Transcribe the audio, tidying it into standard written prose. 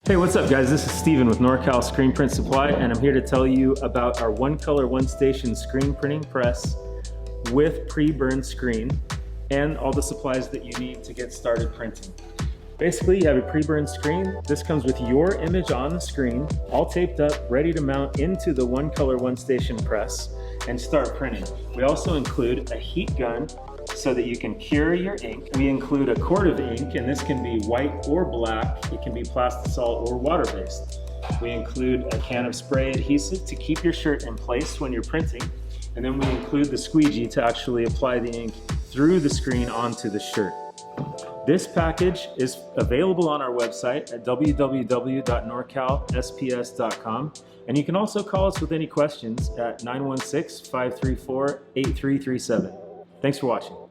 Hey, what's up guys? This is Steven with NorCal Screen Print Supply, and I'm here to tell you about our one color, one station screen printing press with pre-burned screen and all the supplies that you need to get started printing. Basically, you have a pre-burned screen. This comes with your image on the screen, all taped up, ready to mount into the one color, one station press and start printing. We also include a heat gun so that you can cure your ink. We include a quart of ink, and this can be white or black. It can be plastisol or water-based. We include a can of spray adhesive to keep your shirt in place when you're printing. And then we include the squeegee to actually apply the ink through the screen onto the shirt. This package is available on our website at www.norcalsps.com. And you can also call us with any questions at 916-534-8337. Thanks for watching.